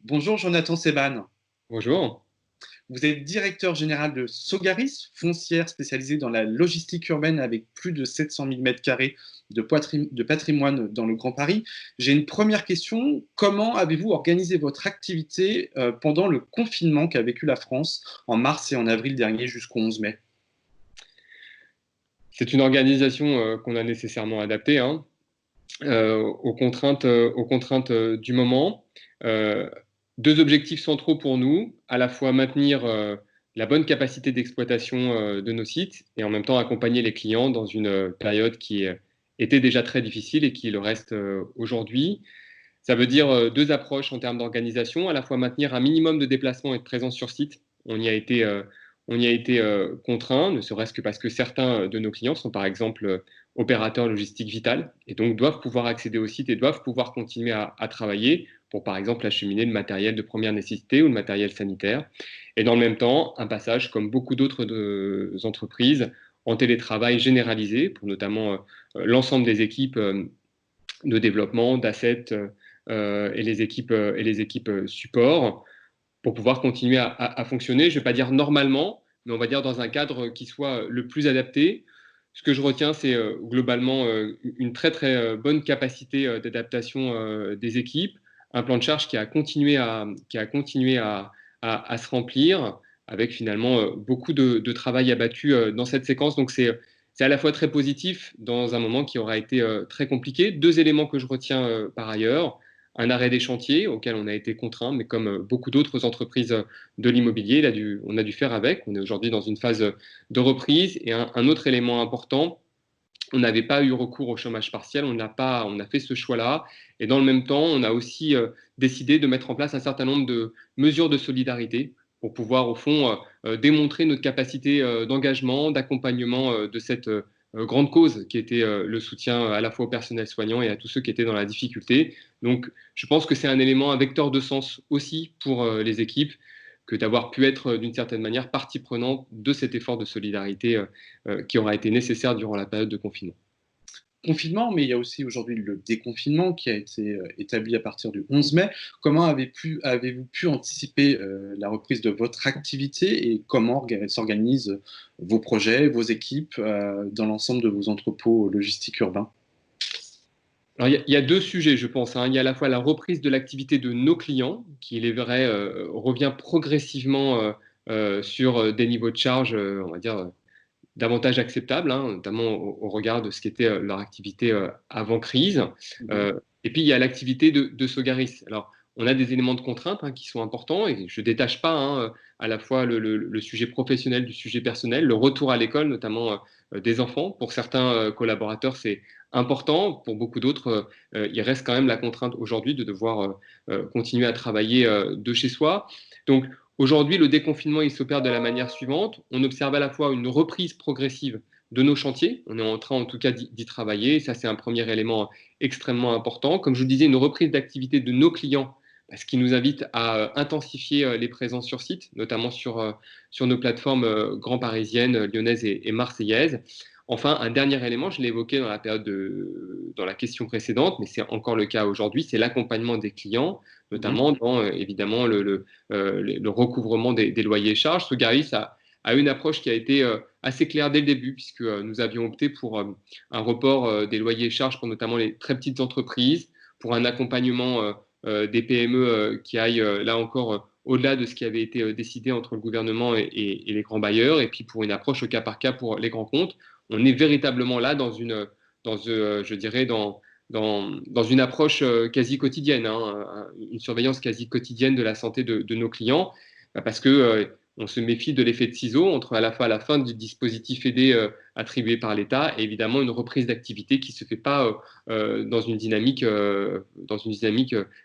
Bonjour Jonathan Seban. Bonjour. Vous êtes directeur général de Sogaris, foncière spécialisée dans la logistique urbaine avec plus de 700 000 m² de patrimoine dans le Grand Paris. J'ai une première question. Comment avez-vous organisé votre activité pendant le confinement qu'a vécu la France en mars et en avril dernier jusqu'au 11 mai? C'est une organisation qu'on a nécessairement adaptée aux contraintes du moment. Euh, Deux objectifs centraux pour nous, à la fois maintenir la bonne capacité d'exploitation de nos sites et en même temps accompagner les clients dans une période qui était déjà très difficile et qui le reste aujourd'hui. Ça veut dire deux approches en termes d'organisation, à la fois maintenir un minimum de déplacement et de présence sur site. On y a été, contraint, ne serait-ce que parce que certains de nos clients sont par exemple opérateurs logistiques vital et donc doivent pouvoir accéder au site et doivent pouvoir continuer à travailler pour par exemple acheminer le matériel de première nécessité ou le matériel sanitaire. Et dans le même temps, un passage comme beaucoup d'autres entreprises en télétravail généralisé pour notamment l'ensemble des équipes de développement, d'assets et les équipes support pour pouvoir continuer à fonctionner. Je ne vais pas dire normalement, mais on va dire dans un cadre qui soit le plus adapté. Ce que je retiens, c'est globalement une très très bonne capacité d'adaptation des équipes, un plan de charge qui a continué à se remplir, avec finalement beaucoup de travail abattu dans cette séquence. Donc c'est à la fois très positif dans un moment qui aura été très compliqué. Deux éléments que je retiens par ailleurs. Un arrêt des chantiers auquel on a été contraint, mais comme beaucoup d'autres entreprises de l'immobilier, on a dû faire avec. On est aujourd'hui dans une phase de reprise. Et un autre élément important, on n'avait pas eu recours au chômage partiel, on a fait ce choix-là. Et dans le même temps, on a aussi décidé de mettre en place un certain nombre de mesures de solidarité pour pouvoir, au fond, démontrer notre capacité d'engagement, d'accompagnement de cette grande cause qui était le soutien à la fois au personnel soignant et à tous ceux qui étaient dans la difficulté. Donc, je pense que c'est un élément, un vecteur de sens aussi pour les équipes que d'avoir pu être d'une certaine manière partie prenante de cet effort de solidarité qui aura été nécessaire durant la période de confinement. Confinement, mais il y a aussi aujourd'hui le déconfinement qui a été établi à partir du 11 mai. Comment avez-vous pu anticiper la reprise de votre activité et comment s'organisent vos projets, vos équipes dans l'ensemble de vos entrepôts logistiques urbains? Alors, il y a deux sujets, je pense. Il y a à la fois la reprise de l'activité de nos clients, qui, il est vrai, revient progressivement sur des niveaux de charge, on va dire, davantage acceptables, notamment au regard de ce qu'était leur activité avant crise. Mhm. Euh, et puis, il y a l'activité de Sogaris. Alors, on a des éléments de contrainte qui sont importants et je ne détache pas à la fois le sujet professionnel du sujet personnel, le retour à l'école, notamment des enfants. Pour certains collaborateurs, c'est important. Pour beaucoup d'autres, il reste quand même la contrainte aujourd'hui de devoir continuer à travailler de chez soi. Donc, aujourd'hui, le déconfinement, il s'opère de la manière suivante. On observe à la fois une reprise progressive de nos chantiers. On est en train, en tout cas, d'y travailler. Ça, c'est un premier élément extrêmement important. Comme je vous disais, une reprise d'activité de nos clients, ce qui nous invite à intensifier les présences sur site, notamment sur nos plateformes grand parisiennes, lyonnaises et marseillaises. Enfin, un dernier élément, je l'ai évoqué dans la question précédente, mais c'est encore le cas aujourd'hui, c'est l'accompagnement des clients, Mhm. notamment dans évidemment le recouvrement des loyers et charges. Sogaris a une approche qui a été assez claire dès le début, puisque nous avions opté pour un report des loyers et charges pour notamment les très petites entreprises, pour un accompagnement des PME qui aille là encore au-delà de ce qui avait été décidé entre le gouvernement et les grands bailleurs, et puis pour une approche au cas par cas pour les grands comptes. On est véritablement là je dirais, dans une approche quasi quotidienne, une surveillance quasi quotidienne de la santé de nos clients, parce que on se méfie de l'effet de ciseau entre à la fois la fin du dispositif aidé attribué par l'État et évidemment une reprise d'activité qui ne se fait pas dans une dynamique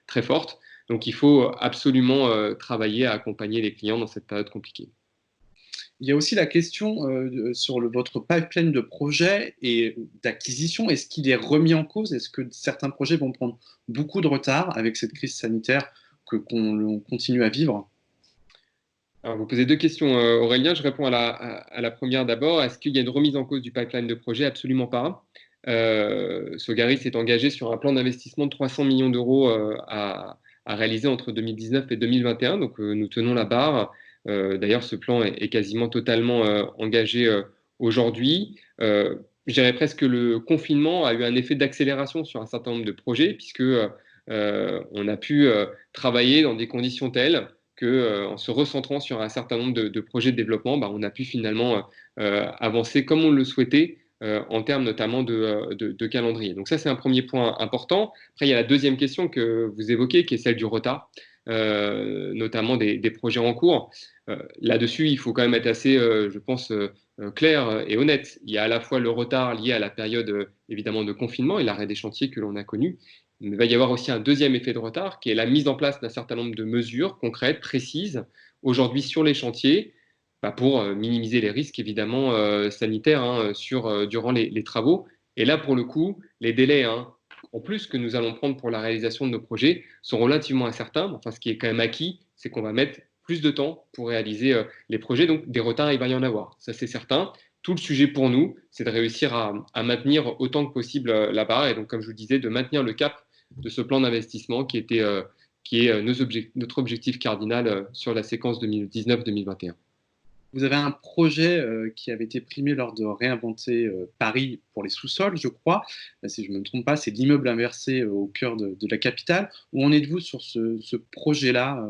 très forte. Donc il faut absolument travailler à accompagner les clients dans cette période compliquée. Il y a aussi la question sur votre pipeline de projets et d'acquisition. Est-ce qu'il est remis en cause? Est-ce que certains projets vont prendre beaucoup de retard avec cette crise sanitaire qu'on continue à vivre? Alors, vous posez deux questions, Aurélien. Je réponds à la première d'abord. Est-ce qu'il y a une remise en cause du pipeline de projet? Absolument pas. Sogaris s'est engagé sur un plan d'investissement de 300 millions d'euros à réaliser entre 2019 et 2021. Donc, nous tenons la barre. D'ailleurs, ce plan est quasiment totalement engagé aujourd'hui. Je dirais presque que le confinement a eu un effet d'accélération sur un certain nombre de projets, puisque on a pu travailler dans des conditions telles que, en se recentrant sur un certain nombre de projets de développement, on a pu finalement avancer comme on le souhaitait en termes notamment de calendrier. Donc ça, c'est un premier point important. Après, il y a la deuxième question que vous évoquez, qui est celle du retard, notamment des projets en cours. Là-dessus, il faut quand même être assez, je pense, clair et honnête. Il y a à la fois le retard lié à la période, évidemment, de confinement et l'arrêt des chantiers que l'on a connu. Mais il va y avoir aussi un deuxième effet de retard, qui est la mise en place d'un certain nombre de mesures concrètes, précises, aujourd'hui sur les chantiers, pour minimiser les risques évidemment sanitaires durant les travaux. Et là, pour le coup, les délais en plus que nous allons prendre pour la réalisation de nos projets sont relativement incertains. Enfin, ce qui est quand même acquis, c'est qu'on va mettre plus de temps pour réaliser les projets. Donc, des retards, il va y en avoir. Ça, c'est certain. Tout le sujet pour nous, c'est de réussir à maintenir autant que possible la barre. Et donc, comme je vous le disais, de maintenir le cap de ce plan d'investissement qui est notre objectif cardinal sur la séquence 2019-2021. Vous avez un projet qui avait été primé lors de Réinventer Paris pour les sous-sols, je crois. Si je ne me trompe pas, c'est l'immeuble inversé au cœur de la capitale. Où en êtes-vous sur ce projet-là?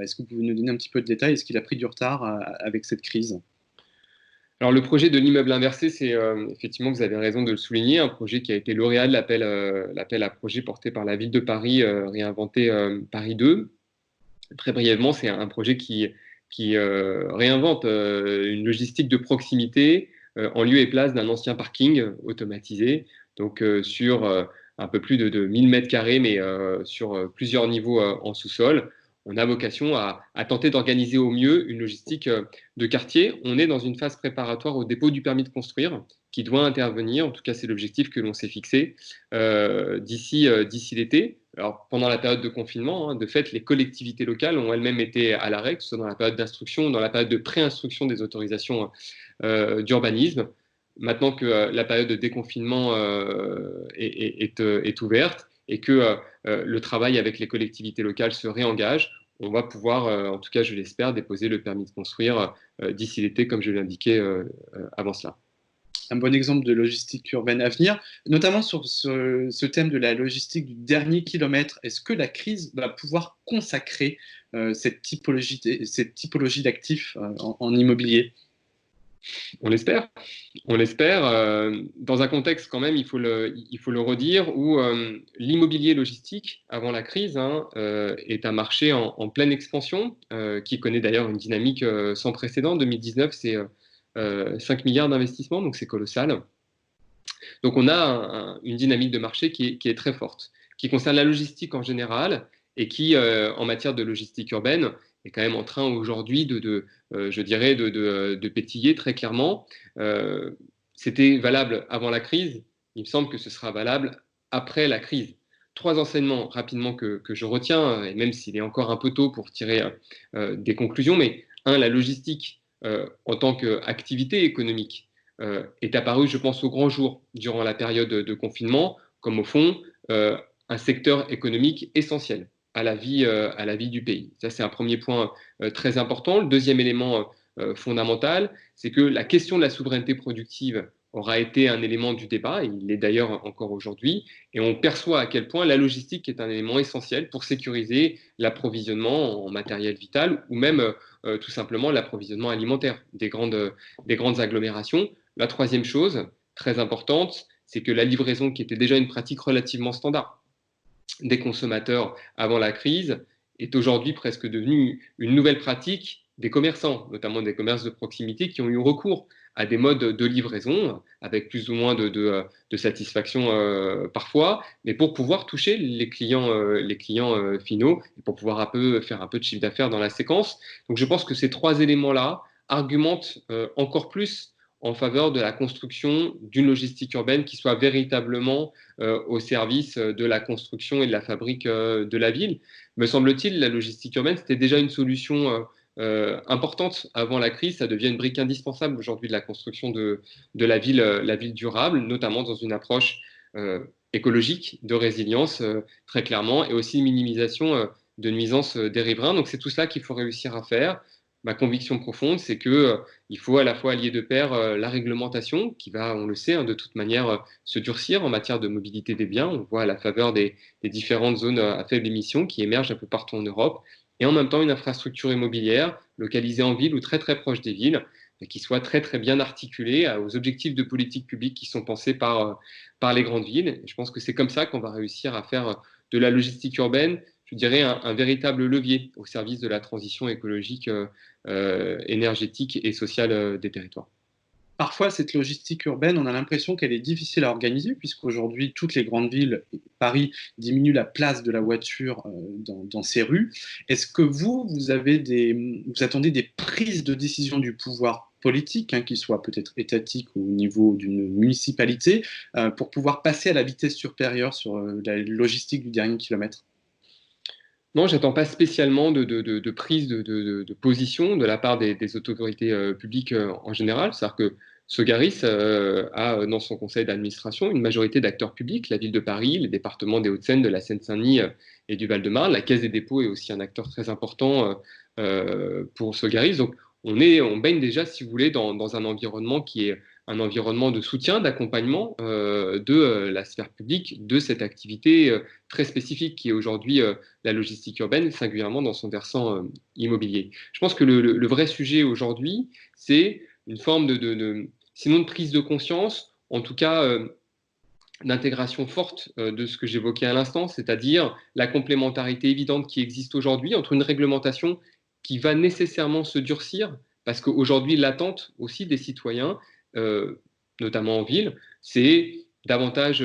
Est-ce que vous pouvez nous donner un petit peu de détails? Est-ce qu'il a pris du retard avec cette crise? Alors, le projet de l'immeuble inversé, c'est effectivement, vous avez raison de le souligner, un projet qui a été lauréat de l'appel à projet porté par la ville de Paris, Réinventer Paris 2. Très brièvement, c'est un projet qui réinvente une logistique de proximité en lieu et place d'un ancien parking automatisé, donc sur un peu plus de 1000 mètres carrés, mais sur plusieurs niveaux en sous-sol. On a vocation à tenter d'organiser au mieux une logistique de quartier. On est dans une phase préparatoire au dépôt du permis de construire qui doit intervenir, en tout cas c'est l'objectif que l'on s'est fixé, d'ici l'été. Alors, pendant la période de confinement, de fait, les collectivités locales ont elles-mêmes été à l'arrêt, que ce soit dans la période d'instruction, dans la période de pré-instruction des autorisations d'urbanisme. Maintenant que la période de déconfinement est ouverte et que le travail avec les collectivités locales se réengage, on va pouvoir, en tout cas je l'espère, déposer le permis de construire d'ici l'été, comme je l'indiquais avant cela. Un bon exemple de logistique urbaine à venir, notamment sur ce thème de la logistique du dernier kilomètre. Est-ce que la crise va pouvoir consacrer cette typologie d'actifs en immobilier? On l'espère. On l'espère. Dans un contexte, quand même, il faut le redire, où l'immobilier logistique, avant la crise, est un marché en pleine expansion, qui connaît d'ailleurs une dynamique sans précédent. 2019, c'est 5 milliards d'investissements, donc c'est colossal. Donc on a une dynamique de marché qui est très forte, qui concerne la logistique en général et qui, en matière de logistique urbaine, est quand même en train aujourd'hui je dirais, de pétiller très clairement. C'était valable avant la crise, il me semble que ce sera valable après la crise. 3 enseignements rapidement que je retiens, et même s'il est encore un peu tôt pour tirer des conclusions, mais la logistique en tant qu'activité économique est apparue, je pense, au grand jour durant la période de confinement, comme au fond un secteur économique essentiel à la vie du pays. Ça, c'est un premier point très important. Le deuxième élément fondamental, c'est que la question de la souveraineté productive aura été un élément du débat, et il l'est d'ailleurs encore aujourd'hui, et on perçoit à quel point la logistique est un élément essentiel pour sécuriser l'approvisionnement en matériel vital ou même tout simplement l'approvisionnement alimentaire des grandes agglomérations. La troisième chose, très importante, c'est que la livraison, qui était déjà une pratique relativement standard des consommateurs avant la crise, est aujourd'hui presque devenue une nouvelle pratique des commerçants, notamment des commerces de proximité qui ont eu recours à des modes de livraison avec plus ou moins de satisfaction parfois, mais pour pouvoir toucher les clients finaux et pour pouvoir faire un peu de chiffre d'affaires dans la séquence. Donc je pense que ces 3 éléments-là argumentent encore plus en faveur de la construction d'une logistique urbaine qui soit véritablement au service de la construction et de la fabrique de la ville. Me semble-t-il, la logistique urbaine, c'était déjà une solution importante avant la crise. Ça devient une brique indispensable aujourd'hui de la construction de la ville durable, notamment dans une approche écologique, de résilience, très clairement, et aussi de minimisation de nuisances des riverains. Donc c'est tout cela qu'il faut réussir à faire. Ma conviction profonde, c'est qu'il faut à la fois allier de pair la réglementation, qui va, on le sait, de toute manière se durcir en matière de mobilité des biens. On voit à la faveur des différentes zones à faible émission qui émergent un peu partout en Europe. Et en même temps, une infrastructure immobilière localisée en ville ou très très proche des villes, et qui soit très très bien articulée aux objectifs de politique publique qui sont pensés par les grandes villes. Et je pense que c'est comme ça qu'on va réussir à faire de la logistique urbaine, je dirais, un véritable levier au service de la transition écologique, énergétique et sociale des territoires. Parfois, cette logistique urbaine, on a l'impression qu'elle est difficile à organiser, puisqu'aujourd'hui, toutes les grandes villes, Paris, diminuent la place de la voiture dans ces rues. Est-ce que vous attendez des prises de décision du pouvoir politique, qu'ils soient peut-être étatiques ou au niveau d'une municipalité, pour pouvoir passer à la vitesse supérieure sur la logistique du dernier kilomètre? Non, j'attends pas spécialement de prise de position de la part des autorités publiques en général. C'est-à-dire que Sogaris a dans son conseil d'administration une majorité d'acteurs publics, la ville de Paris, les départements des Hauts-de-Seine, de la Seine-Saint-Denis et du Val-de-Marne. La Caisse des dépôts est aussi un acteur très important pour Sogaris. Donc on baigne déjà, si vous voulez, dans un environnement qui est un environnement de soutien, d'accompagnement de la sphère publique de cette activité très spécifique qui est aujourd'hui la logistique urbaine, singulièrement dans son versant immobilier. Je pense que le vrai sujet aujourd'hui, c'est une forme sinon de prise de conscience, en tout cas d'intégration forte de ce que j'évoquais à l'instant, c'est-à-dire la complémentarité évidente qui existe aujourd'hui entre une réglementation qui va nécessairement se durcir, parce qu'aujourd'hui, l'attente aussi des citoyens, notamment en ville, c'est davantage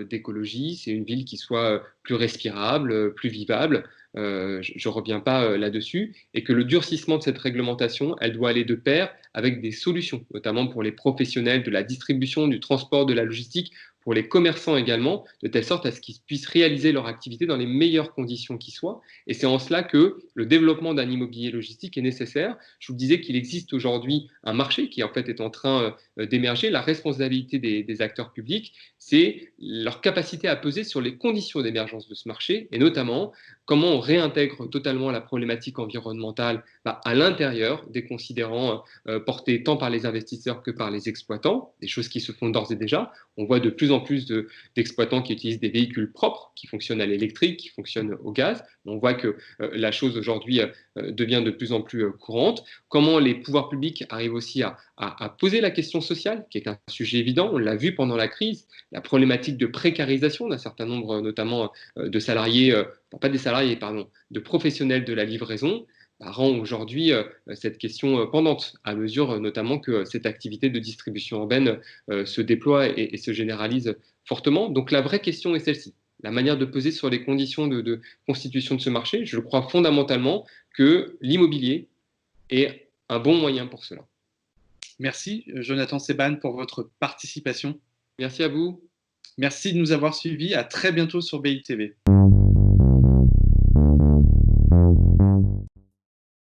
d'écologie, c'est une ville qui soit plus respirable, plus vivable. Je ne reviens pas là-dessus, et que le durcissement de cette réglementation, elle doit aller de pair avec des solutions, notamment pour les professionnels de la distribution, du transport, de la logistique, pour les commerçants également, de telle sorte à ce qu'ils puissent réaliser leur activité dans les meilleures conditions qui soient. Et c'est en cela que le développement d'un immobilier logistique est nécessaire. Je vous disais qu'il existe aujourd'hui un marché qui en fait est en train d'émerger. La responsabilité des acteurs publics, c'est leur capacité à peser sur les conditions d'émergence de ce marché, et notamment comment on réintègre totalement la problématique environnementale à l'intérieur des considérants portés tant par les investisseurs que par les exploitants, des choses qui se font d'ores et déjà. On voit de plus en plus d'exploitants qui utilisent des véhicules propres, qui fonctionnent à l'électrique, qui fonctionnent au gaz. On voit que la chose aujourd'hui devient de plus en plus courante. Comment les pouvoirs publics arrivent aussi à poser la question sociale, qui est un sujet évident. On l'a vu pendant la crise, la problématique de précarisation d'un certain nombre, notamment de salariés, pas des salariés, pardon, de professionnels de la livraison, rend aujourd'hui cette question pendante, à mesure notamment que cette activité de distribution urbaine se déploie et se généralise fortement. Donc la vraie question est celle-ci. La manière de peser sur les conditions de constitution de ce marché, je crois fondamentalement que l'immobilier est un bon moyen pour cela. Merci, Jonathan Seban, pour votre participation. Merci à vous. Merci de nous avoir suivis. À très bientôt sur BITV.